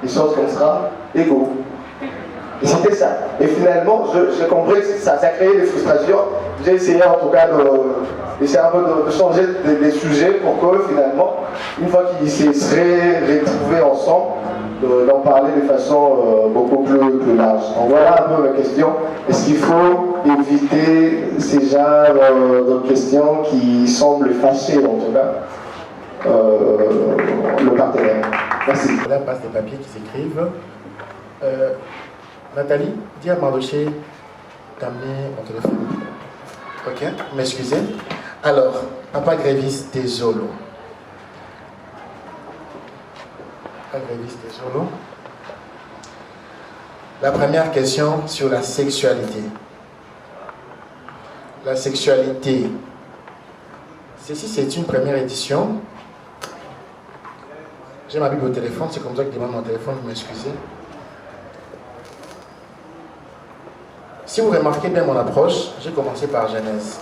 des choses comme ça, égaux. Et c'était ça. Et finalement, j'ai compris que ça créait des frustrations. J'ai essayé en tout cas d'essayer un peu de changer des sujets pour que finalement, une fois qu'ils se seraient retrouvés ensemble, d'en parler de façon beaucoup plus large. Donc voilà un peu ma question. Est-ce qu'il faut éviter ces genres de questions qui semblent fâcher en tout cas le partenaire? Merci. Là passe des papiers qui s'écrivent. Nathalie, dis à Mardoché d'amener mon téléphone. Ok, m'excusez. Alors, Papa Grévis, désolé. Papa Grévis, désolé. La première question sur la sexualité. La sexualité. Ceci, c'est une première édition. J'ai ma Bible au téléphone, c'est comme ça que je demande mon téléphone, vous m'excusez. Si vous remarquez bien mon approche, j'ai commencé par Genèse.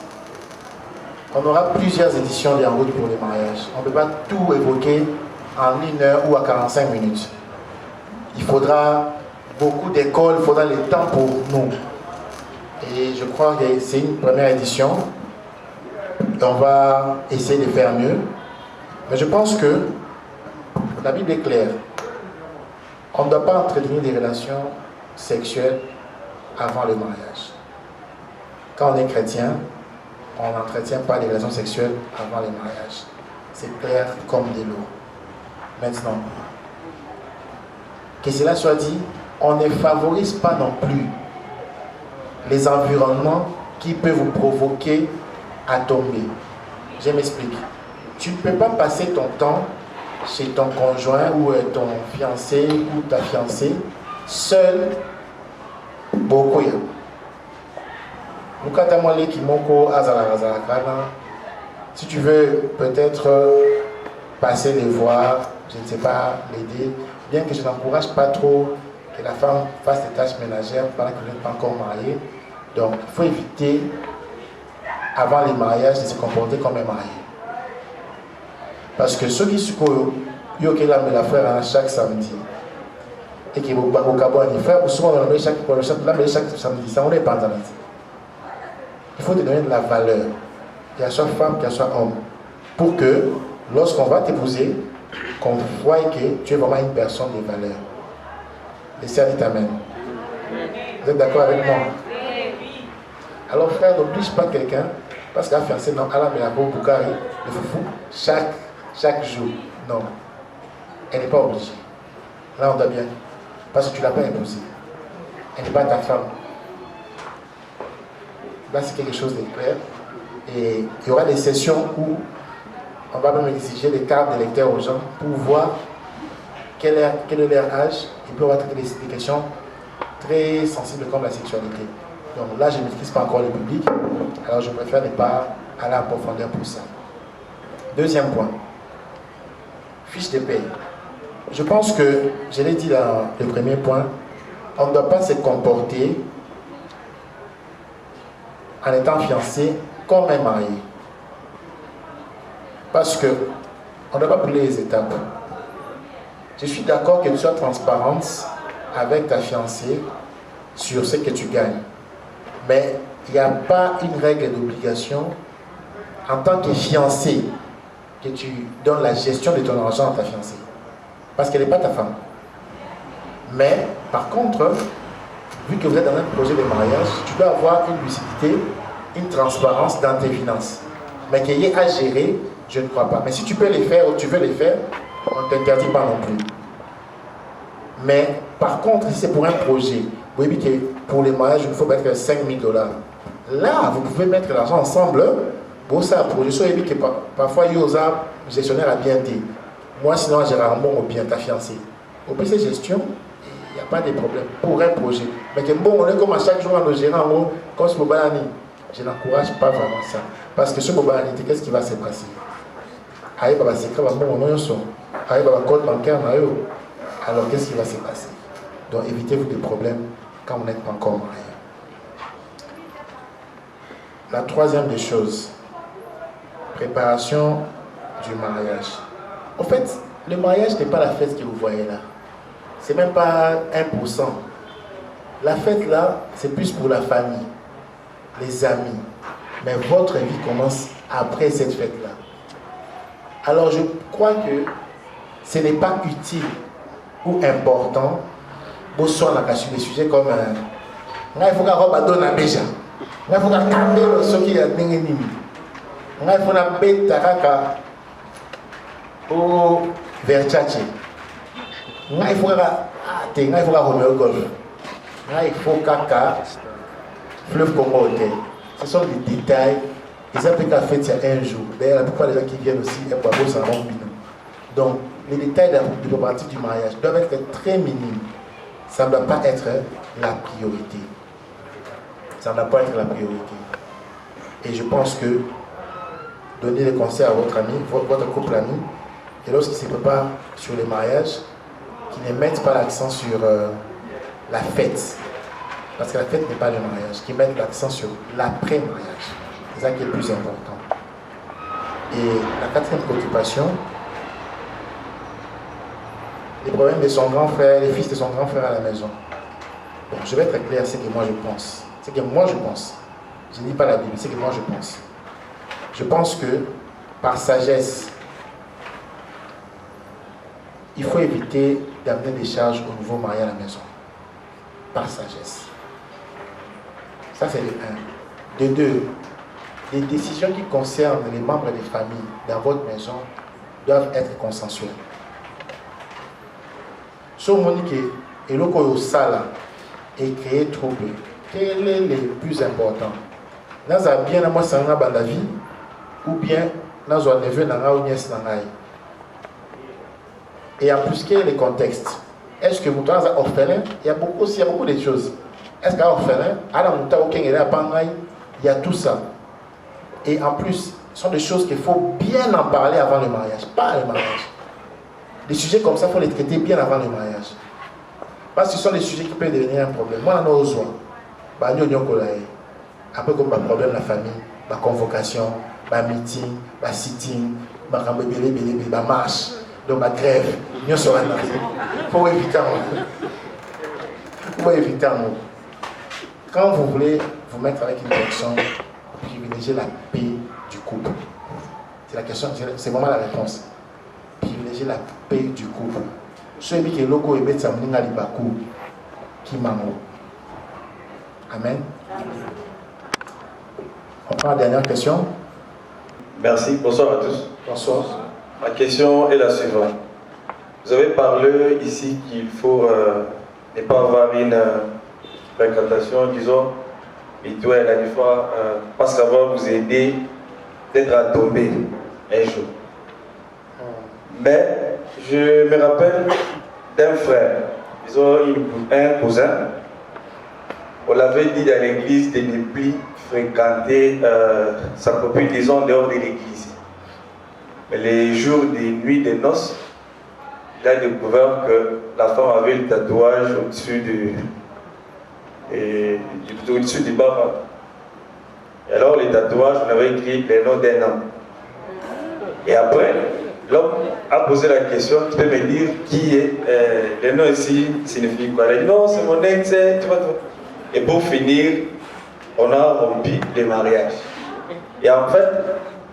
On aura plusieurs éditions de En route pour les mariages. On ne peut pas tout évoquer en 1 heure ou à 45 minutes. Il faudra beaucoup d'écoles, il faudra le temps pour nous. Et je crois que c'est une première édition. On va essayer de faire mieux. Mais je pense que la Bible est claire. On ne doit pas entretenir des relations sexuelles avant le mariage. Quand on est chrétien, on n'entretient pas des relations sexuelles avant le mariage. C'est clair comme de l'eau. Maintenant, que cela soit dit, on ne favorise pas non plus les environnements qui peuvent vous provoquer à tomber. Je m'explique. Tu ne peux pas passer ton temps chez ton conjoint ou ton fiancé ou ta fiancée seul. Beaucoup. Si tu veux peut-être passer les voir, je ne sais pas, l'aider, bien que je n'encourage pas trop que la femme fasse des tâches ménagères pendant qu'elle n'est pas encore mariée. Donc, il faut éviter, avant les mariages, de se comporter comme un marié. Parce que ceux qui se connaissent la frère chaque samedi, et qui vont au Gabon, souvent on chaque samedi, ça on est pas. Il faut te donner de la valeur, qu'elle soit femme, qu'elle soit homme, pour que lorsqu'on va t'épouser, qu'on voie que tu es vraiment une personne de valeur. Et ça dit amen. Vous êtes d'accord avec moi? Alors frère, n'oblige pas quelqu'un, parce qu'à fiancé, non, à la Mélabo, Boukari, le foufou, chaque jour. Non, elle n'est pas obligée. Là on doit bien. Parce que tu ne l'as pas imposée. Elle n'est pas ta femme. Là, c'est quelque chose de clair. Et il y aura des sessions où on va même exiger des cartes d'électeurs aux gens pour voir quel est leur âge et puis on va traiter des questions très sensibles comme la sexualité. Donc là, je ne maîtrise pas encore le public, alors je préfère ne pas aller en profondeur pour ça. Deuxième point, fiche de paye. Je pense que, je l'ai dit dans le premier point, on ne doit pas se comporter en étant fiancé comme un marié. Parce que on ne doit pas brûler les étapes. Je suis d'accord que tu sois transparente avec ta fiancée sur ce que tu gagnes. Mais il n'y a pas une règle d'obligation en tant que fiancé que tu donnes la gestion de ton argent à ta fiancée. Parce qu'elle n'est pas ta femme. Mais, par contre, vu que vous êtes dans un projet de mariage, tu dois avoir une lucidité, une transparence dans tes finances. Mais qu'il y ait à gérer, je ne crois pas. Mais si tu peux les faire ou tu veux les faire, on ne t'interdit pas non plus. Mais, par contre, si c'est pour un projet, vous voyez que pour les mariages, il faut mettre 5 000 $. Là, vous pouvez mettre l'argent ensemble pour ça. Pour je sais que parfois, il y a un gestionnaire à bien dire. Moi, sinon, j'ai rarement ou bien ta fiancée. Au PC gestion, il n'y a pas de problème pour un projet. Mais que bon, on est comme à chaque jour, le gérant, comme ce Bobalani. Je n'encourage pas vraiment ça. Parce que ce Bobalani, qu'est-ce qui va se passer? Aïe, baba, c'est comme bon, on est Aïe, baba, compte bancaire, alors qu'est-ce qui va se passer? Donc, évitez-vous des problèmes quand vous n'êtes pas encore marié. La troisième des choses, préparation du mariage. En fait, le mariage n'est pas la fête que vous voyez là. c'est même pas 1%. La fête là, c'est plus pour la famille, les amis. Mais votre vie commence après cette fête-là. Alors je crois que ce n'est pas utile ou important pour sur des sujets comme il faut qu'on donne un béja, il faut qu'on camber ce qui est nini, il faut qu'on bête taraka au verchache, il faut qu'on remet au golf, il faut qu'on fleuve Congo hotel. Ce sont des détails. Les Africains fêtent il y a un jour. D'ailleurs, la plupart des gens qui viennent aussi, ils s'en rendent. Donc, les détails de la préparatif du mariage doivent être très minimes. Ça ne doit pas être la priorité. Ça ne doit pas être la priorité. Et je pense que donner des conseils à votre ami, votre couple ami, et lorsqu'ils se préparent sur les mariages, qu'ils ne mettent pas l'accent sur la fête. Parce que la fête n'est pas le mariage, qu'ils mettent l'accent sur l'après-mariage. C'est ça qui est le plus important. Et la quatrième préoccupation, les problèmes de son grand frère, les fils de son grand frère à la maison. Bon, je vais être clair, c'est ce que moi je pense. C'est ce que moi je pense. Je ne dis pas la Bible, c'est ce que moi je pense. Je pense que, par sagesse, il faut éviter d'amener des charges au nouveau marié à la maison. Par sagesse. Ça, c'est de 1. De 2, les décisions qui concernent les membres des familles dans votre maison doivent être consensuelles. Si on dit que le au sala et créer trouble, quel est le plus important? Dans un bien à moi, c'est un la vie, ou bien dans un neveu, dans un nièce, et en plus, quel est le contexte? Est-ce que vous êtes orphelin? Il y a beaucoup de choses. Est-ce qu'un orphelin, il y a tout ça. Et en plus, ce sont des choses qu'il faut bien en parler avant le mariage, pas le mariage. Des sujets comme ça, il faut les traiter bien avant le mariage. Parce que ce sont des sujets qui peuvent devenir un problème. Moi, on a besoin. Après, comme un problème, la famille, la convocation, la meeting, la sitting, la marche, donc la grève, il faut éviter. Il faut éviter. Quand vous voulez vous mettre avec une personne, privilégiez la paix du couple. C'est la question, c'est vraiment la réponse. Privilégiez la paix du couple. Celui qui est loco et bête, ça me dit qui m'amour. Amen. On prend la dernière question. Merci, bonsoir à tous. Bonsoir. Ma question est la suivante. Vous avez parlé ici qu'il faut ne pas avoir une fréquentation, disons, rituelle à des fois, parce que ça va vous aider peut-être à tomber un jour. Mais je me rappelle d'un frère, disons un cousin, on l'avait dit dans l'église de ne plus fréquenter sa copine, disons, dehors de l'église. Mais les jours des nuits de noces, il a découvert que la femme avait le tatouage au-dessus du bas. Et alors, les tatouages, on avait écrit le nom d'un homme. Et après, l'homme a posé la question, tu peux me dire qui est le nom ici signifie quoi? Il a dit non, c'est mon ex, tu vois. Et pour finir, on a rompu le mariage. Et en fait,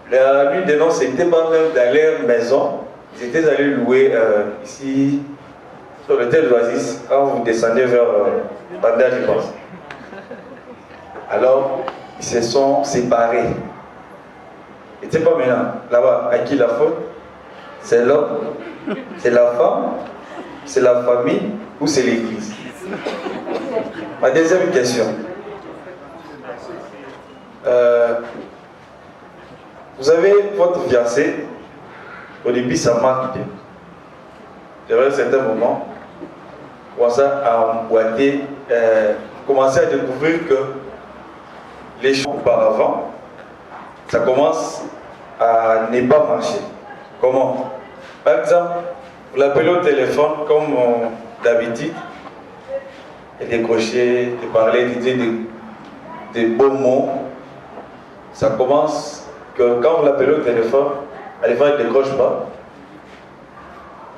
la nuit des noces, c'était pas même dans leur maison. Ils étaient allés louer ici, sur l'hôtel d'Oasis, quand vous descendez vers Bandar, je pense. Alors, ils se sont séparés. Et c'est pas maintenant, là-bas, à qui la faute? C'est l'homme, c'est la femme, c'est la famille ou c'est l'église? Ma deuxième question. Vous avez votre fiancé, au début ça marche bien. Il y avait un certain moment, commencez à emboîter, commencez à découvrir que les choses auparavant, ça commence à ne pas marcher. Comment? Par exemple, vous l'appelez au téléphone comme d'habitude, et décrocher, de parler, de dire des beaux mots. Ça commence que quand vous l'appelez au téléphone, elle ne décroche pas.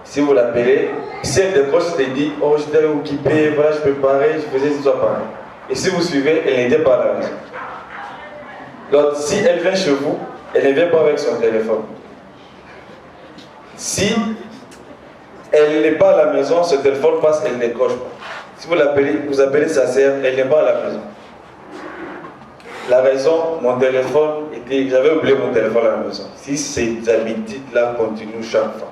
Si vous l'appelez, Si elle décroche, je te dis, oh, j'étais occupé, voilà, je préparais, je faisais ce soir pareil. Et si vous suivez, elle n'était pas à la maison. Donc, si elle vient chez vous, elle ne vient pas avec son téléphone. Si elle n'est pas à la maison, ce téléphone passe, elle ne décroche pas. Si vous appelez sa sœur, elle n'est pas à la maison. La raison, mon téléphone était... J'avais oublié mon téléphone à la maison. Si ces habitudes-là continuent chaque fois,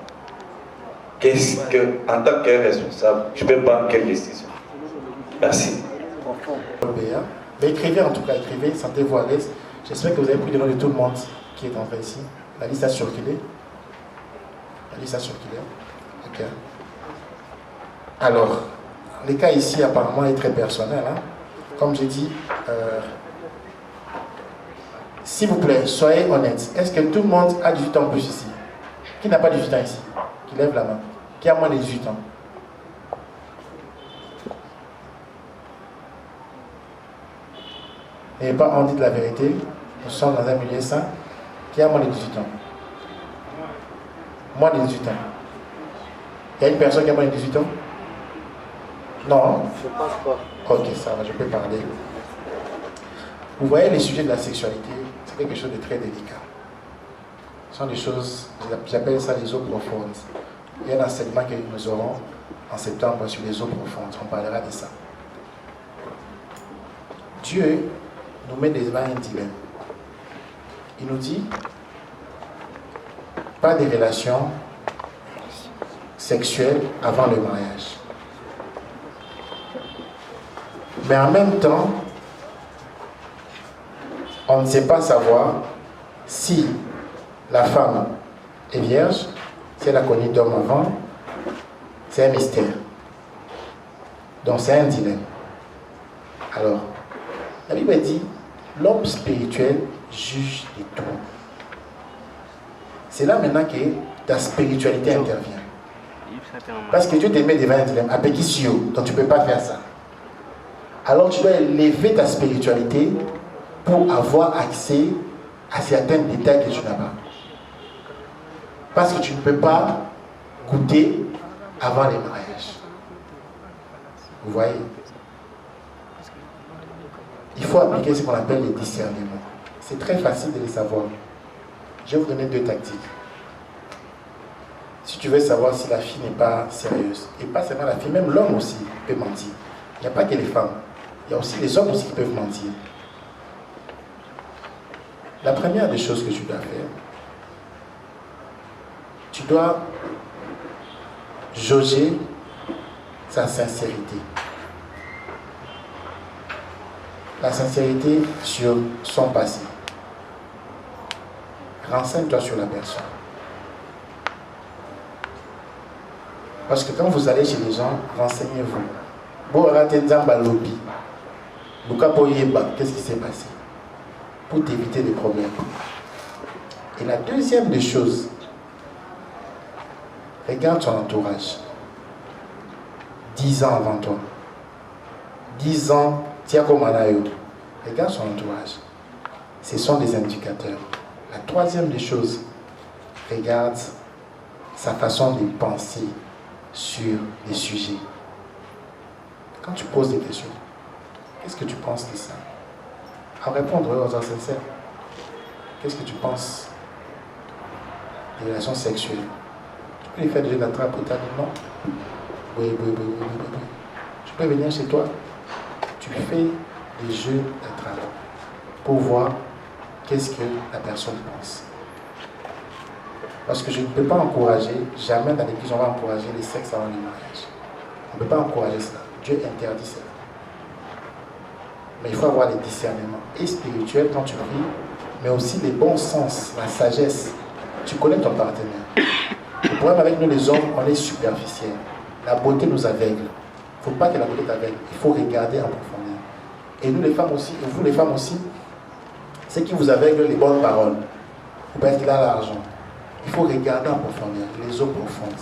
qu'est-ce que, en tant que responsable, je peux prendre quelle décision? Merci. Mais écrivez en tout cas, écrivez, sentez-vous à l'aise. J'espère que vous avez pris le nom de tout le monde qui est entré ici. La liste a circulé. La liste a circulé. Ok. Alors, le cas ici apparemment est très personnel. Hein. Comme j'ai dit, s'il vous plaît, soyez honnête. Est-ce que tout le monde a 18 ans en plus ici? Qui n'a pas 18 ans ici? Qui lève la main. Qui a moins de 18 ans? Et pas on dit de la vérité. Nous sommes dans un milieu sain. Qui a moins de 18 ans? Moins de 18 ans. Il y a une personne qui a moins de 18 ans? Non? Je ne pense pas. Ok, ça va, je peux parler. Vous voyez, les sujets de la sexualité, c'est quelque chose de très délicat. Ce sont des choses, j'appelle ça les eaux profondes. Il y a un enseignement que nous aurons en septembre sur les eaux profondes. On parlera de ça. Dieu nous met devant un dilemme. Il nous dit, pas de relations sexuelles avant le mariage. Mais en même temps, on ne sait pas savoir si la femme est vierge, si elle a connu d'homme avant. C'est un mystère. Donc c'est un dilemme. Alors, la Bible dit, l'homme spirituel juge de tout. C'est là maintenant que ta spiritualité intervient. Parce que Dieu te met devant un dilemme. Donc tu ne peux pas faire ça. Alors tu dois élever ta spiritualité pour avoir accès à certains détails que tu n'as pas. Parce que tu ne peux pas goûter avant les mariages. Vous voyez? Il faut appliquer ce qu'on appelle les discernements. C'est très facile de les savoir. Je vais vous donner 2 tactiques. Si tu veux savoir si la fille n'est pas sérieuse, et pas seulement la fille, même l'homme aussi peut mentir. Il n'y a pas que les femmes. Il y a aussi les hommes aussi qui peuvent mentir. La première des choses que tu dois faire, tu dois jauger sa sincérité. La sincérité sur son passé. Renseigne-toi sur la personne. Parce que quand vous allez chez les gens, renseignez-vous. Qu'est-ce qui s'est passé? Pour t'éviter des problèmes. Et la deuxième des choses, regarde ton entourage. 10 ans avant toi. 10 ans, Tiago Manayo. Regarde son entourage. Ce sont des indicateurs. La troisième des choses, regarde sa façon de penser sur les sujets. Quand tu poses des questions, qu'est-ce que tu penses de ça? À répondre aux gens sincères. Qu'est-ce que tu penses des relations sexuelles? Tu peux les faire des jeux d'attrape pour dire non? Oui. Tu peux venir chez toi. Tu fais des jeux d'attrape pour voir qu'est-ce que la personne pense. Parce que je ne peux pas encourager, jamais dans l'église on va encourager les sexes avant le mariage. On ne peut pas encourager ça. Dieu interdit ça. Mais il faut avoir les discernements et spirituels quand tu pries, mais aussi les bons sens, la sagesse. Tu connais ton partenaire. Le problème avec nous les hommes, on est superficiel. La beauté nous aveugle. Il ne faut pas que la beauté t'aveugle. Il faut regarder en profondeur. Et nous les femmes aussi, et vous les femmes aussi, c'est qui vous aveugle les bonnes paroles. Ou parce qu'il a l'argent. Il faut regarder en profondeur, les eaux profondes.